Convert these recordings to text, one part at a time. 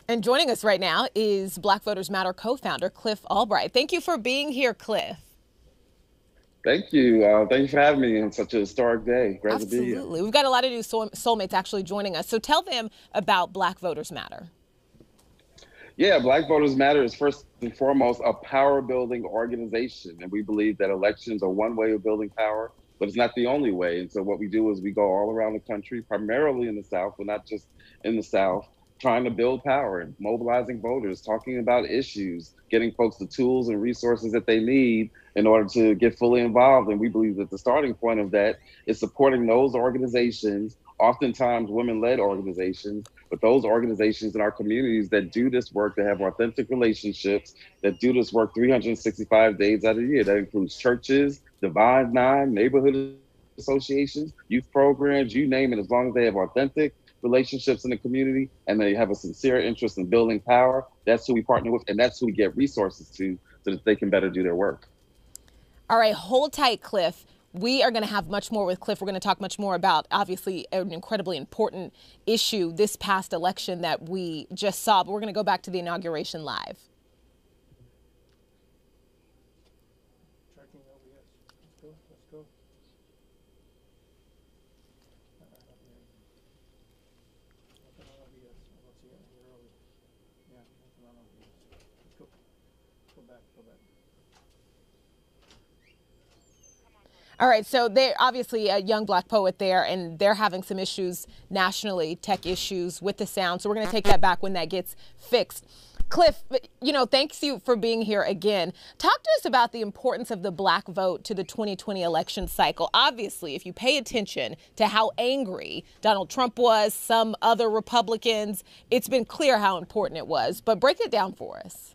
And joining us right now is Black Voters Matter co-founder Cliff Albright. Thank you for being here, Cliff. Thank you. Thank you for having me on such a historic day. Great Absolutely. to be here. We've got a lot of new soulmates actually joining us. So tell them about Black Voters Matter. Yeah, Black Voters Matter is first and foremost a power building organization. And we believe that elections are one way of building power, but it's not the only way. And so what we do is we go all around the country, primarily in the South, but not just in the South, trying to build power and mobilizing voters, talking about issues, getting folks the tools and resources that they need in order to get fully involved. And we believe that the starting point of that is supporting those organizations, oftentimes women-led organizations, but those organizations in our communities that do this work, that have authentic relationships, that do this work 365 days out of the year. That includes churches, Divine Nine, neighborhood associations, youth programs, you name it, as long as they have authentic relationships in the community and they have a sincere interest in building power, that's who we partner with, and that's who we get resources to so that they can better do their work. All right, hold tight, Cliff. We are going to have much more with Cliff. We're going to talk much more about, obviously, an incredibly important issue this past election that we just saw. But we're going to go back to the inauguration live. Tracking LBS. Let's go. Let's go. Nothing on LBS. Let's see it here early. Yeah, nothing on LBS. Let's go. Go back. Go back. All right, so they're obviously a young Black poet there, and they're having some issues nationally, tech issues with the sound. So we're going to take that back when that gets fixed. Cliff, thanks you for being here again. Talk to us about the importance of the Black vote to the 2020 election cycle. Obviously, if you pay attention to how angry Donald Trump was, some other Republicans, it's been clear how important it was. But break it down for us.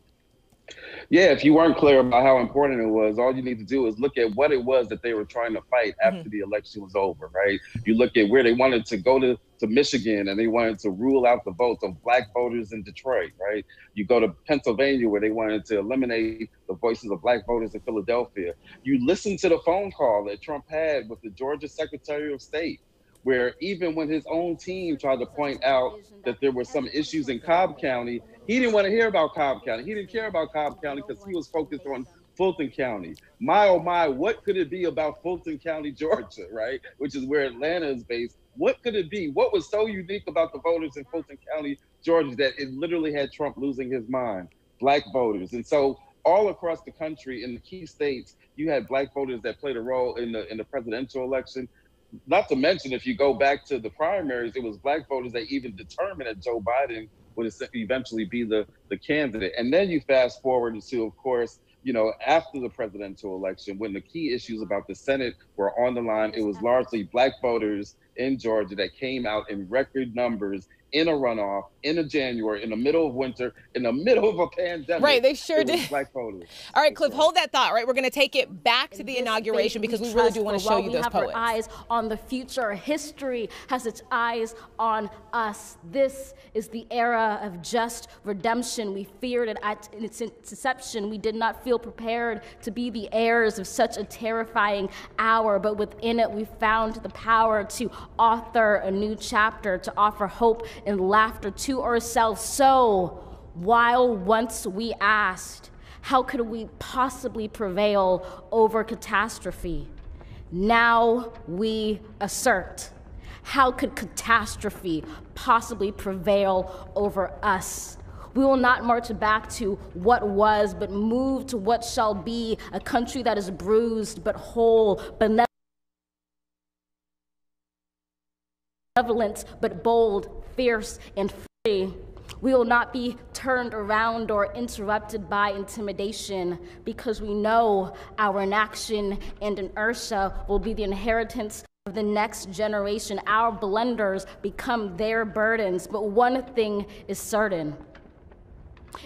Yeah, if you weren't clear about how important it was, all you need to do is look at what it was that they were trying to fight after the election was over, right? You look at where they wanted to go to Michigan, and they wanted to rule out the votes of Black voters in Detroit, right? You go to Pennsylvania, where they wanted to eliminate the voices of Black voters in Philadelphia. You listen to the phone call that Trump had with the Georgia Secretary of State, where even when his own team tried to point out that there were some issues in Cobb County, he didn't want to hear about Cobb County. He didn't care about Cobb County because he was focused on Fulton County. My, oh my, what could it be about Fulton County, Georgia, right? Which is where Atlanta is based. What could it be? What was so unique about the voters in Fulton County, Georgia, that it literally had Trump losing his mind? Black voters. And so all across the country in the key states, you had Black voters that played a role in the presidential election. Not to mention, if you go back to the primaries, it was Black voters that even determined that Joe Biden would eventually be the candidate. And then you fast forward to, of course, after the presidential election, when the key issues about the Senate were on the line, it was largely Black voters in Georgia that came out in record numbers in a runoff, in a January, in the middle of winter, in the middle of a pandemic. Right, they sure did. Black voters. All right, Cliff, hold that thought, right? We're going to take it back to the inauguration because we really do want to show you those poets. We have our eyes on the future. History has its eyes on us. This is the era of just redemption. We feared it at its inception. We did not feel prepared to be the heirs of such a terrifying hour, but within it we found the power to author a new chapter, to offer hope and laughter to ourselves. So, while once we asked, how could we possibly prevail over catastrophe? Now we assert, how could catastrophe possibly prevail over us? We will not march back to what was, but move to what shall be, a country that is bruised but whole, benevolent but bold, fierce and free. We will not be turned around or interrupted by intimidation, because we know our inaction and inertia will be the inheritance of the next generation. Our blunders become their burdens, but one thing is certain.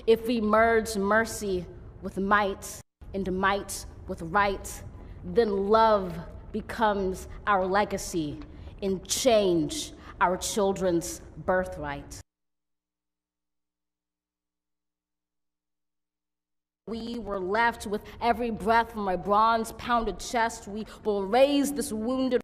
If we merge mercy with might and might with right, then love becomes our legacy and change our children's birthright. We were left with every breath from my bronze-pounded chest. We will raise this wounded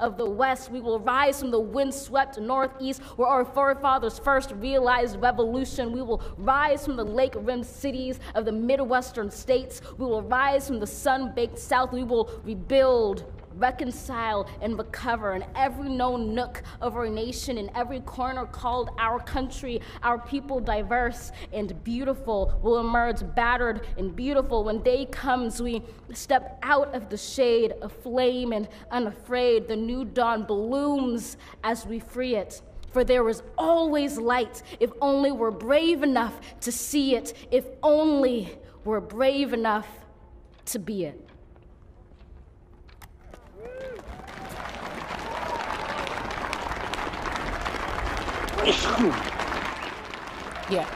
of the West. We will rise from the windswept Northeast, where our forefathers first realized revolution. We will rise from the lake-rimmed cities of the Midwestern states. We will rise from the sun-baked South. We will rebuild, reconcile, and recover in every known nook of our nation, in every corner called our country. Our people, diverse and beautiful, will emerge battered and beautiful. When day comes, we step out of the shade, aflame and unafraid. The new dawn blooms as we free it. For there is always light, if only we're brave enough to see it, if only we're brave enough to be it. Yeah.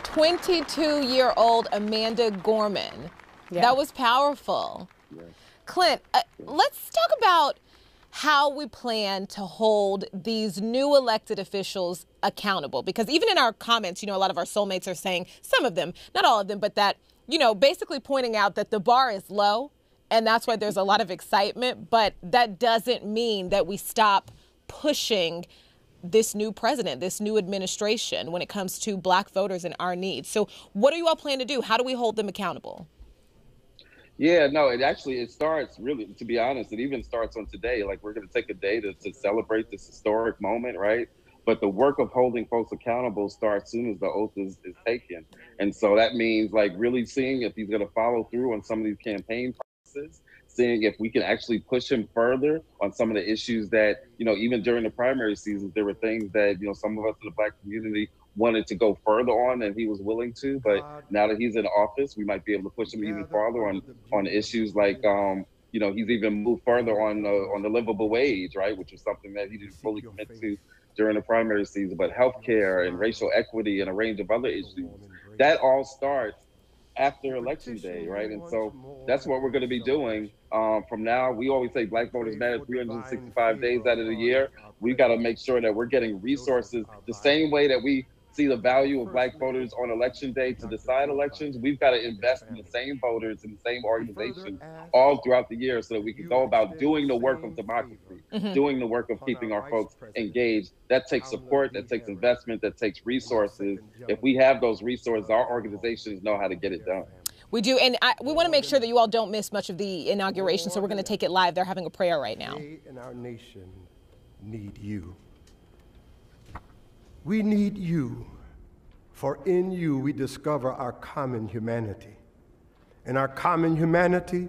22-year-old Amanda Gorman. Yeah. That was powerful. Yeah. Clint, let's talk about how we plan to hold these new elected officials accountable. Because even in our comments, a lot of our soulmates are saying, some of them, not all of them, but that, basically pointing out that the bar is low, and that's why there's a lot of excitement. But that doesn't mean that we stop pushing this new president, this new administration when it comes to Black voters and our needs. So what do you all plan to do? How do we hold them accountable? Yeah, no, it starts really, to be honest, it even starts on today. Like, we're going to take a day to celebrate this historic moment, right? But the work of holding folks accountable starts as soon as the oath is taken. And so that means like really seeing if he's going to follow through on some of these campaign promises, seeing if we can actually push him further on some of the issues that, even during the primary seasons, there were things that, some of us in the Black community wanted to go further on and he was willing to. But now that he's in office, we might be able to push him even farther on issues like, he's even moved further on the livable wage, right? Which is something that he didn't fully commit to during the primary season. But healthcare and racial equity and a range of other issues, that all starts after Election Day, right? And so that's what we're going to be doing from now. We always say Black voters matter 365 days out of the year. We've got to make sure that we're getting resources the same way that we see the value of Black voters on Election Day to decide elections. We've got to invest in the same voters in the same organizations all throughout the year so that we can go about doing the work of democracy, doing the work of keeping our folks engaged. That takes support, that takes investment, that takes resources. If we have those resources, our organizations know how to get it done. We do, and we want to make sure that you all don't miss much of the inauguration, so we're going to take it live. They're having a prayer right now. We and our nation need you. We need you, for in you we discover our common humanity. In our common humanity,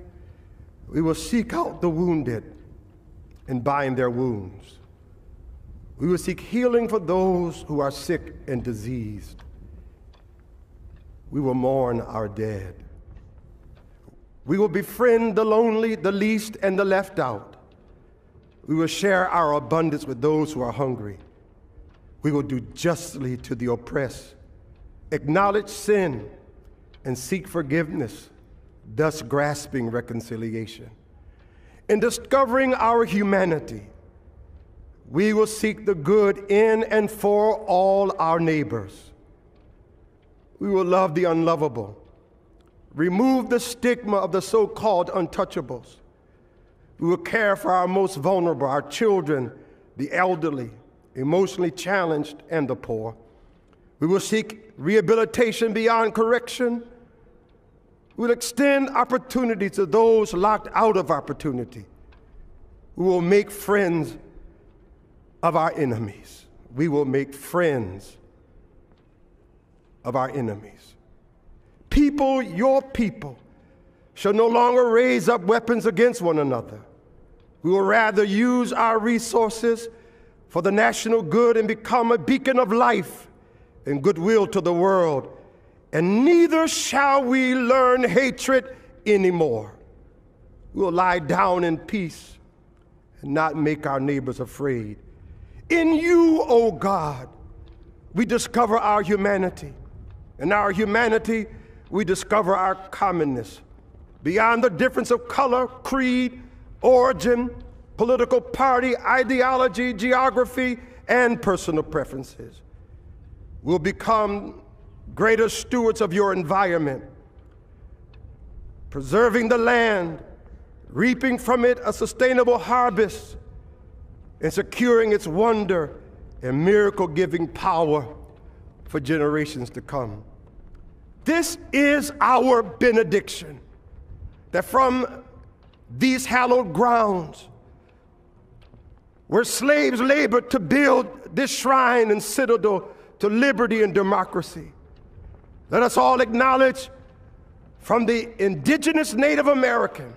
we will seek out the wounded and bind their wounds. We will seek healing for those who are sick and diseased. We will mourn our dead. We will befriend the lonely, the least, and the left out. We will share our abundance with those who are hungry. We will do justly to the oppressed, acknowledge sin, and seek forgiveness, thus grasping reconciliation. In discovering our humanity, we will seek the good in and for all our neighbors. We will love the unlovable, remove the stigma of the so-called untouchables. We will care for our most vulnerable, our children, the elderly, emotionally challenged, and the poor. We will seek rehabilitation beyond correction. We will extend opportunity to those locked out of opportunity. We will make friends of our enemies. We will make friends of our enemies. People, your people, shall no longer raise up weapons against one another. We will rather use our resources for the national good and become a beacon of life and goodwill to the world. And neither shall we learn hatred anymore. We will lie down in peace and not make our neighbors afraid. In you, O God, we discover our humanity. In our humanity, we discover our commonness. Beyond the difference of color, creed, origin, political party, ideology, geography, and personal preferences. We'll become greater stewards of your environment, preserving the land, reaping from it a sustainable harvest and securing its wonder and miracle-giving power for generations to come. This is our benediction, that from these hallowed grounds, where slaves labored to build this shrine and citadel to liberty and democracy, let us all acknowledge, from the indigenous Native American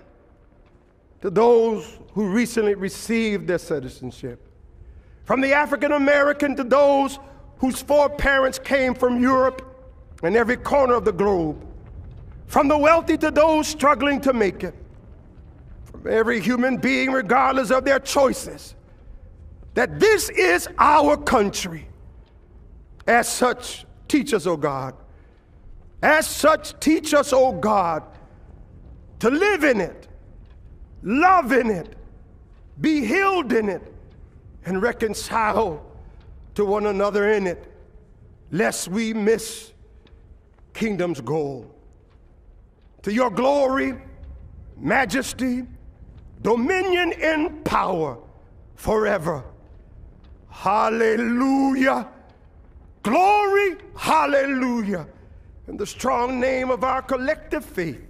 to those who recently received their citizenship, from the African American to those whose foreparents came from Europe and every corner of the globe, from the wealthy to those struggling to make it, from every human being, regardless of their choices, that this is our country. As such, teach us, O God. As such, teach us, O God, to live in it, love in it, be healed in it, and reconcile to one another in it, lest we miss kingdom's goal. To your glory, majesty, dominion, and power forever. Hallelujah. Glory, hallelujah. In the strong name of our collective faith.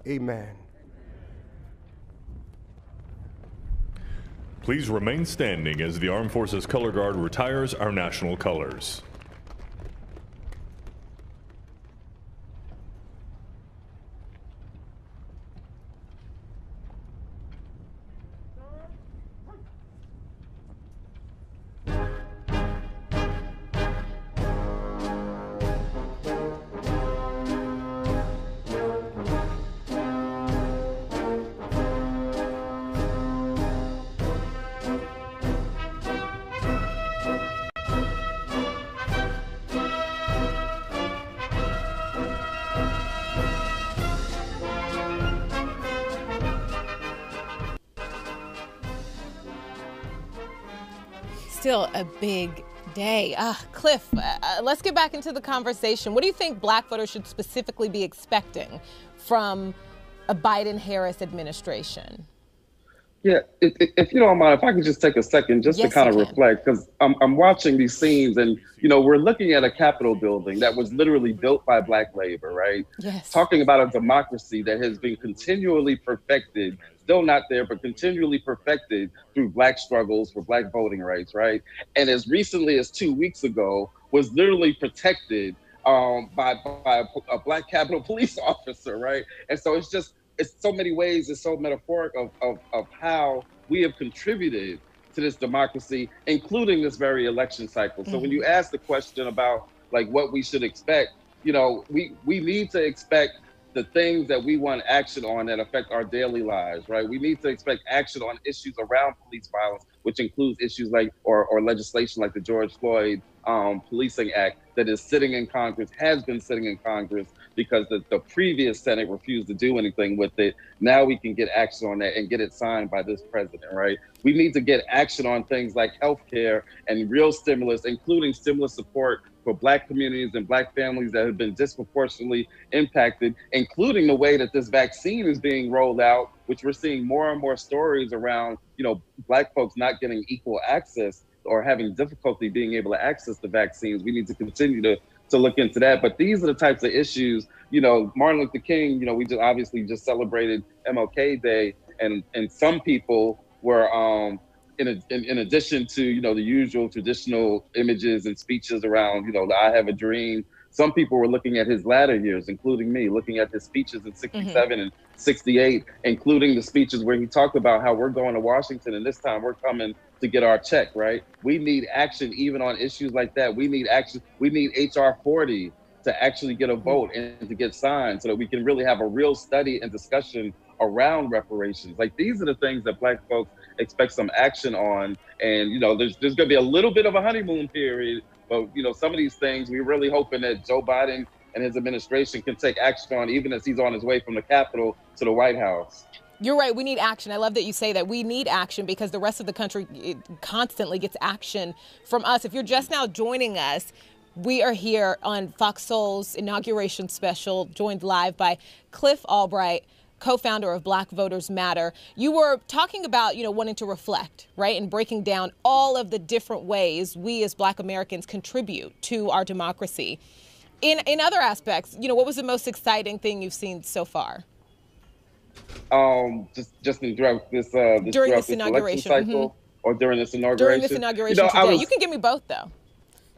Amen. Please remain standing as the Armed Forces Color Guard retires our national colors. Still a big day. Cliff, let's get back into the conversation. What do you think black voters should specifically be expecting from a Biden-Harris administration? Yeah, if you don't mind, if I could just take a second just to kind of reflect, because I'm watching these scenes and, we're looking at a Capitol building that was literally built by black labor, right? Yes. Talking about a democracy that has been continually perfected, still not there, but continually perfected through black struggles for black voting rights, right? And as recently as 2 weeks ago, was literally protected by a black Capitol police officer, right? And so it's so many ways, it's so metaphoric of how we have contributed to this democracy, including this very election cycle. So when you ask the question about like what we should expect, we need to expect the things that we want action on that affect our daily lives, right? We need to expect action on issues around police violence, which includes issues like, or legislation like the George Floyd Policing Act that is sitting in Congress, has been sitting in Congress because the previous Senate refused to do anything with it. Now we can get action on that and get it signed by this president, right? We need to get action on things like healthcare and real stimulus, including stimulus support for black communities and black families that have been disproportionately impacted, including the way that this vaccine is being rolled out, which we're seeing more and more stories around, black folks not getting equal access or having difficulty being able to access the vaccines. We need to continue to look into that. But these are the types of issues, Martin Luther King, we just obviously just celebrated MLK Day, and some people were, in addition to, the usual traditional images and speeches around, the I Have a Dream, some people were looking at his latter years, including me, looking at his speeches in 67 and 68, including the speeches where he talked about how we're going to Washington and this time we're coming to get our check, right? We need action even on issues like that. We need action. We need HR 40 to actually get a vote and to get signed so that we can really have a real study and discussion around reparations. Like, these are the things that black folks expect some action on. And, there's going to be a little bit of a honeymoon period, but, some of these things we're really hoping that Joe Biden and his administration can take action on, even as he's on his way from the Capitol to the White House. You're right. We need action. I love that you say that. We need action because the rest of the country constantly gets action from us. If you're just now joining us, we are here on Fox Soul's Inauguration Special, joined live by Cliff Albright, co-founder of Black Voters Matter. You were talking about, wanting to reflect, right, and breaking down all of the different ways we as Black Americans contribute to our democracy. In other aspects, what was the most exciting thing you've seen so far? Just throughout this during this election inauguration cycle, or during this inauguration. During this inauguration today, you can give me both though.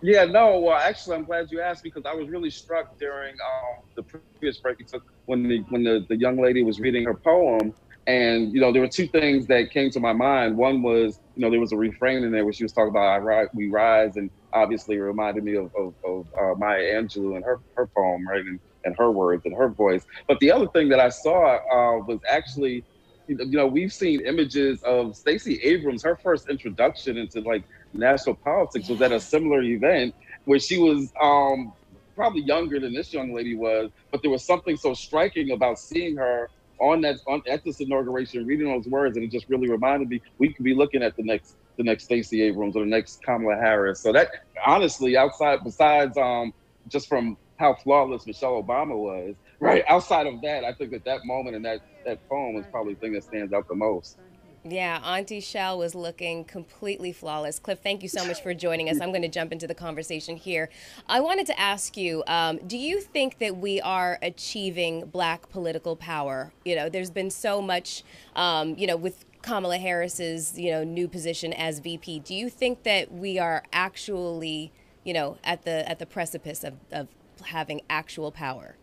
Yeah, no. Well, actually, I'm glad you asked, because I was really struck during the previous break you took when the young lady was reading her poem, and there were two things that came to my mind. One was there was a refrain in there where she was talking about we rise, and obviously it reminded me of Maya Angelou and her poem, right, and her words and her voice. But the other thing that I saw was actually, we've seen images of Stacey Abrams. Her first introduction into national politics was at a similar event where she was probably younger than this young lady was, but there was something so striking about seeing her at this inauguration, reading those words, and it just really reminded me we could be looking at the next Stacey Abrams or the next Kamala Harris. So that, honestly, besides just from how flawless Michelle Obama was, right? Outside of that, I think that moment and that poem is probably the thing that stands out the most. Yeah, Auntie Shell was looking completely flawless. Cliff, thank you so much for joining us. I'm going to jump into the conversation here. I wanted to ask you, do you think that we are achieving Black political power? There's been so much, with Kamala Harris's, new position as VP. Do you think that we are actually, at the precipice of having actual power?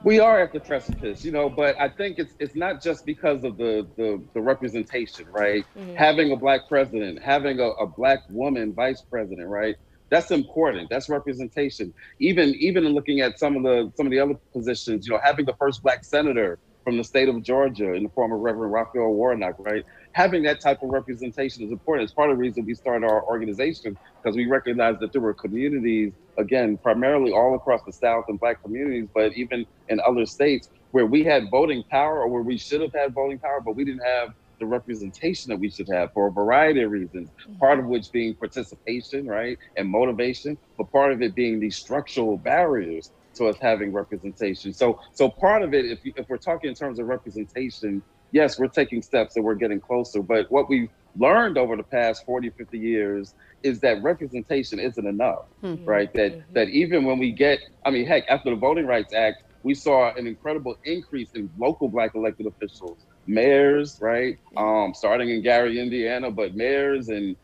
We are at the precipice, but I think it's not just because of the representation, right? Mm-hmm. Having a Black president, having a Black woman vice president, right? That's important. That's representation. Even in looking at some of the other positions, having the first Black senator from the state of Georgia in the form of Reverend Raphael Warnock, right? Having that type of representation is important. It's part of the reason we started our organization, because we recognized that there were communities, again, primarily all across the South and Black communities, but even in other states where we had voting power, or where we should have had voting power, but we didn't have the representation that we should have for a variety of reasons, part of which being participation, right, and motivation, but part of it being these structural barriers to us having representation. So part of it, if we're talking in terms of representation, yes, we're taking steps and we're getting closer. But what we've learned over the past 40, 50 years is that representation isn't enough, right? That even when we get, heck, after the Voting Rights Act, we saw an incredible increase in local Black elected officials, mayors, right? Starting in Gary, Indiana, but mayors and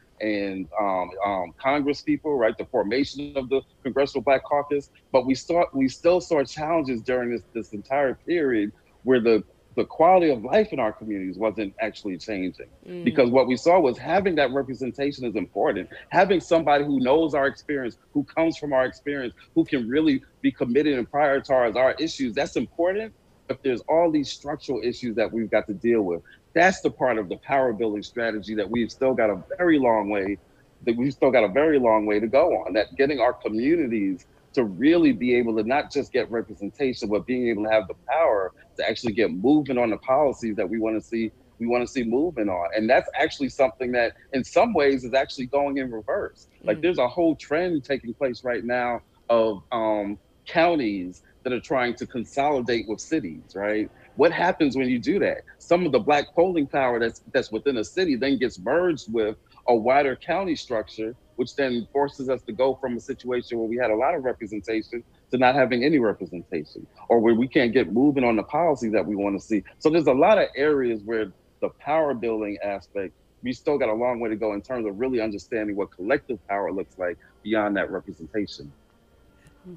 Congress people, right? The formation of the Congressional Black Caucus. But we still saw challenges during this entire period where the quality of life in our communities wasn't actually changing. Because what we saw was having that representation is important. Having somebody who knows our experience, who comes from our experience, who can really be committed and prioritize our issues, that's important. But there's all these structural issues that we've got to deal with. That's the part of the power building strategy that we've still got a very long way to go on. That getting our communities to really be able to not just get representation, but being able to have the power to actually get moving on the policies that we want to see moving on. And that's actually something that in some ways is actually going in reverse. Like there's a whole trend taking place right now of counties that are trying to consolidate with cities, right? What happens when you do that? Some of the Black polling power that's within a city then gets merged with a wider county structure, which then forces us to go from a situation where we had a lot of representation to not having any representation, or where we can't get moving on the policies that we want to see. So there's a lot of areas where the power building aspect, we still got a long way to go in terms of really understanding what collective power looks like beyond that representation.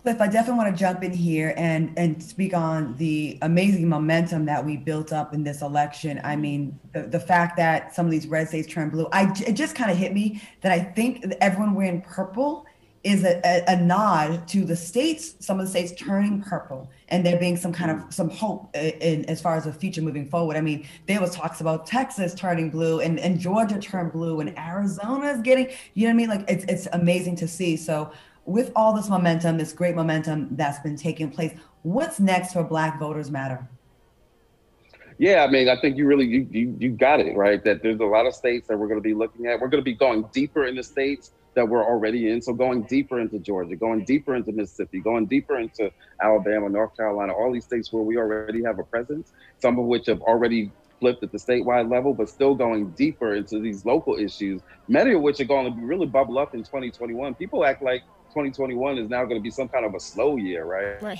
Cliff, I definitely want to jump in here and speak on the amazing momentum that we built up in this election. I mean, the fact that some of these red states turned blue, it just kind of hit me that I think everyone wearing purple is a nod to the states, some of the states turning purple, and there being some hope in as far as the future moving forward. I mean, there was talks about Texas turning blue and Georgia turned blue and Arizona is getting, you know what I mean? Like it's amazing to see. So with all this momentum, this great momentum that's been taking place, what's next for Black Voters Matter? Yeah, I mean, I think you got it, right? That there's a lot of states that we're going to be looking at. We're going to be going deeper in the states that we're already in. So going deeper into Georgia, going deeper into Mississippi, going deeper into Alabama, North Carolina, all these states where we already have a presence, some of which have already flipped at the statewide level, but still going deeper into these local issues, many of which are going to really bubble up in 2021. People act like 2021 is now going to be some kind of a slow year, right? Right.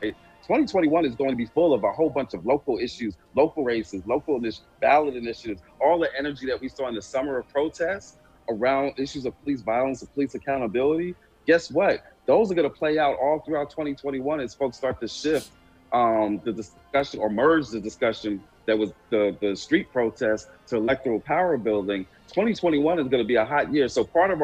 2021 is going to be full of a whole bunch of local issues, local races, local ballot initiatives, all the energy that we saw in the summer of protests around issues of police violence and police accountability. Guess what? Those are going to play out all throughout 2021 as folks start to shift the discussion or merge the discussion that was the street protest to electoral power building. 2021 is going to be a hot year. So part of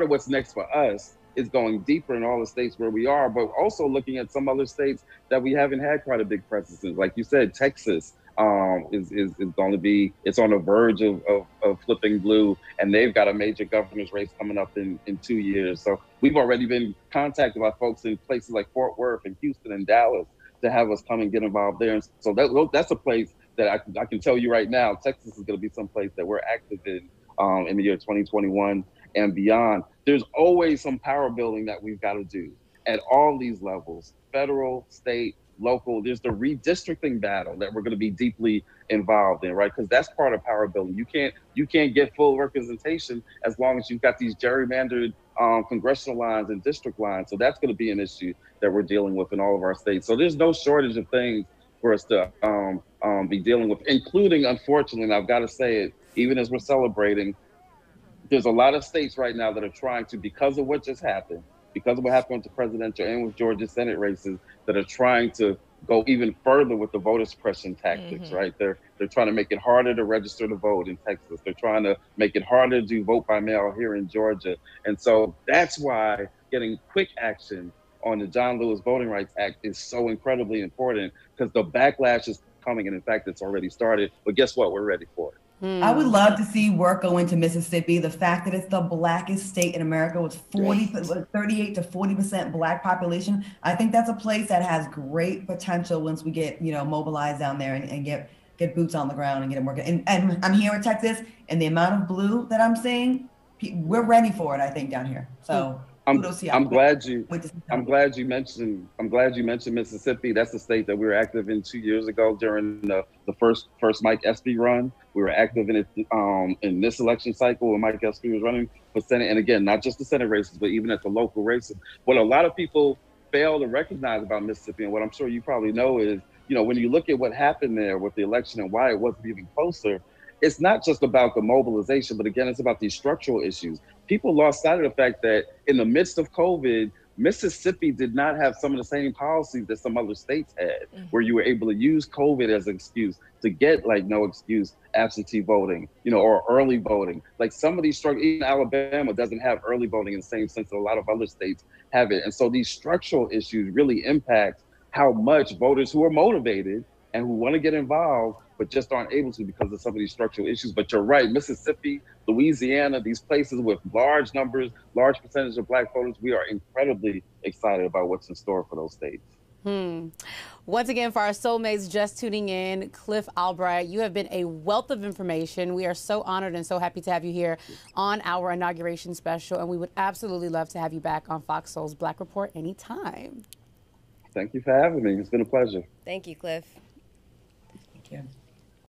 what's next for us is going deeper in all the states where we are, but also looking at some other states that we haven't had quite a big presence in. Like you said, Texas is going to be, it's on the verge of flipping blue, and they've got a major governor's race coming up in 2 years. So we've already been contacted by folks in places like Fort Worth and Houston and Dallas to have us come and get involved there. And so that's a place that I can tell you right now, Texas is going to be some place that we're active in the year 2021 and beyond. There's always some power building that we've got to do at all these levels, federal, state, local. There's the redistricting battle that we're going to be deeply involved in, right? Because that's part of power building. You can't get full representation as long as you've got these gerrymandered congressional lines and district lines. So that's going to be an issue that we're dealing with in all of our states. So there's no shortage of things for us to be dealing with, including, unfortunately, and I've got to say it, even as we're celebrating, there's a lot of states right now that are trying to, because of what just happened, because of what happened with the presidential and with Georgia Senate races, that are trying to go even further with the voter suppression tactics, right? They're trying to make it harder to register to vote in Texas. They're trying to make it harder to vote by mail here in Georgia. And so that's why getting quick action on the John Lewis Voting Rights Act is so incredibly important, because the backlash is coming, and in fact, it's already started. But guess what? We're ready for it. I would love to see work go into Mississippi. The fact that it's the blackest state in America with 38 to 40% black population. I think that's a place that has great potential once we get, mobilized down there and get boots on the ground and get them working. And I'm here in Texas, and the amount of blue that I'm seeing, we're ready for it, I think, down here. So I'm glad you mentioned Mississippi. That's the state that we were active in 2 years ago during the first Mike Espy run. We were active in it in this election cycle when Mike Espy was running for Senate. And again, not just the Senate races, but even at the local races. What a lot of people fail to recognize about Mississippi, and what I'm sure you probably know, is, when you look at what happened there with the election and why it wasn't even closer, it's not just about the mobilization, but again, it's about these structural issues. People lost sight of the fact that in the midst of COVID, Mississippi did not have some of the same policies that some other states had, where you were able to use COVID as an excuse to get no excuse absentee voting, or early voting. Like some of these structures, even Alabama doesn't have early voting in the same sense that a lot of other states have it. And so these structural issues really impact how much voters who are motivated and who want to get involved, but just aren't able to because of some of these structural issues. But you're right, Mississippi, Louisiana, these places with large numbers, large percentage of black voters, we are incredibly excited about what's in store for those states. Once again, for our soulmates just tuning in, Cliff Albright, you have been a wealth of information. We are so honored and so happy to have you here on our inauguration special, and we would absolutely love to have you back on Fox Soul's Black Report anytime. Thank you for having me. It's been a pleasure. Thank you, Cliff. Thank you.